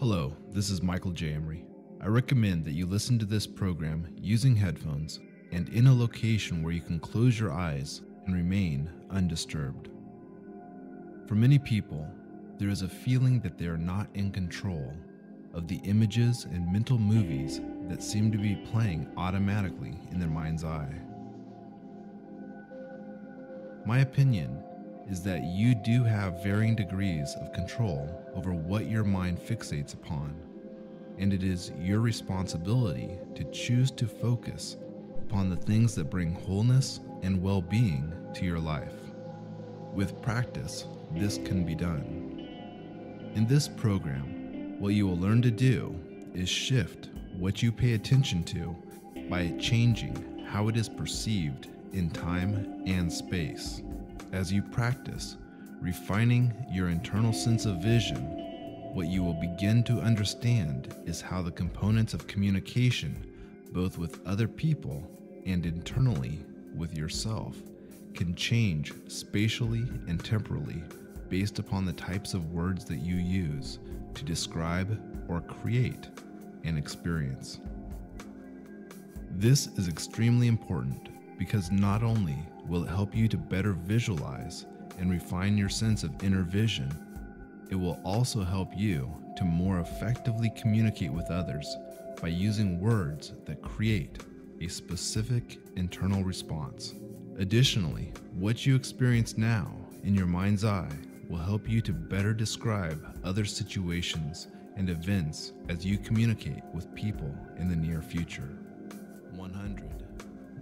Hello, this is Michael J. Emery. I recommend that you listen to this program using headphones and in a location where you can close your eyes and remain undisturbed. For many people, there is a feeling that they are not in control of the images and mental movies that seem to be playing automatically in their mind's eye. My opinion is that you do have varying degrees of control over what your mind fixates upon, and it is your responsibility to choose to focus upon the things that bring wholeness and well-being to your life. With practice, this can be done. In this program, what you will learn to do is shift what you pay attention to by changing how it is perceived in time and space. As you practice refining your internal sense of vision, what you will begin to understand is how the components of communication, both with other people and internally with yourself, can change spatially and temporally based upon the types of words that you use to describe or create an experience. This is extremely important because not only will it help you to better visualize and refine your sense of inner vision, it will also help you to more effectively communicate with others by using words that create a specific internal response. Additionally, what you experience now in your mind's eye will help you to better describe other situations and events as you communicate with people in the near future. 100.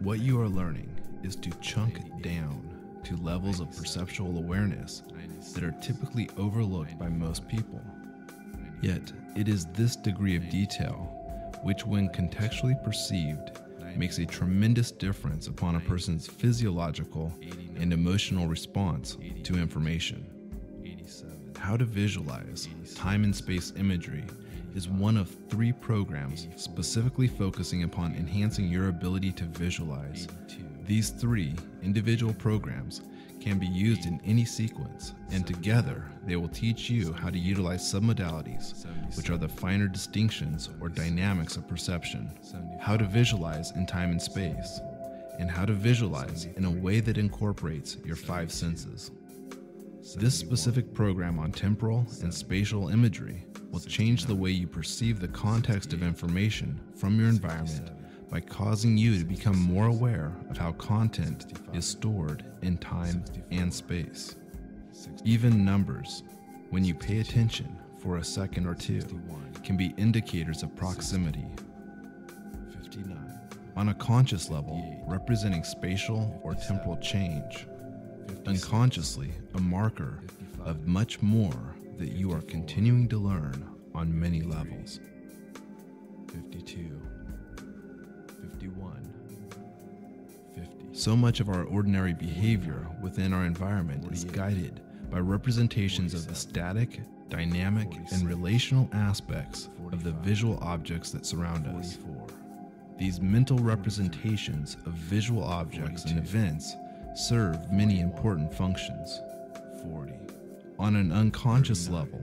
What you are learning is to chunk it down to levels of perceptual awareness that are typically overlooked by most people. Yet, it is this degree of detail which, when contextually perceived, makes a tremendous difference upon a person's physiological and emotional response to information. How to Visualize Time and Space Imagery is one of 3 programs specifically focusing upon enhancing your ability to visualize. These 3 individual programs can be used in any sequence, and together they will teach you how to utilize submodalities, which are the finer distinctions or dynamics of perception, how to visualize in time and space, and how to visualize in a way that incorporates your 5 senses. This specific program on temporal and spatial imagery will change the way you perceive the context of information from your environment by causing you to become more aware of how content is stored in time and space. Even numbers, when you pay attention for a second or two, can be indicators of proximity. On a conscious level, representing spatial or temporal change. Unconsciously, a marker of much more that you are continuing to learn on many levels. 52, 51, 50. So much of our ordinary behavior within our environment is guided by representations of the static, dynamic, and relational aspects of the visual objects that surround us. These mental representations of visual objects and events serve many important functions. 40. On an unconscious level,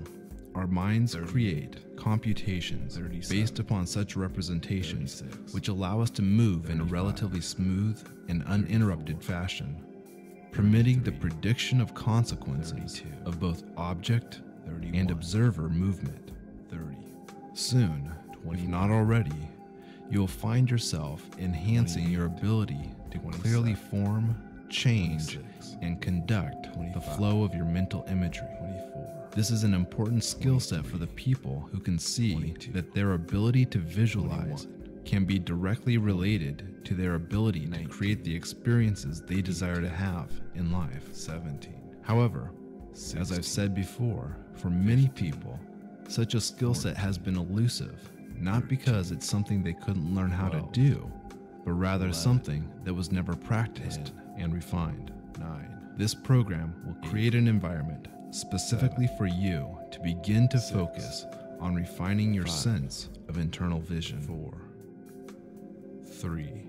our minds create computations based upon such representations, which allow us to move in a relatively smooth and uninterrupted fashion, permitting the prediction of consequences of both object and observer movement. Soon, if not already, you will find yourself enhancing your ability to clearly form, change, and conduct the flow of your mental imagery. This is an important skill set for the people who can see that their ability to visualize can be directly related to their ability to create the experiences they desire to have in life. 17. However, as I've said before, for many people, such a skill set has been elusive, not because it's something they couldn't learn how to do, but rather something that was never practiced and refined. 9. This program will create an environment specifically for you to begin to focus on refining your sense of internal vision. 4, 3,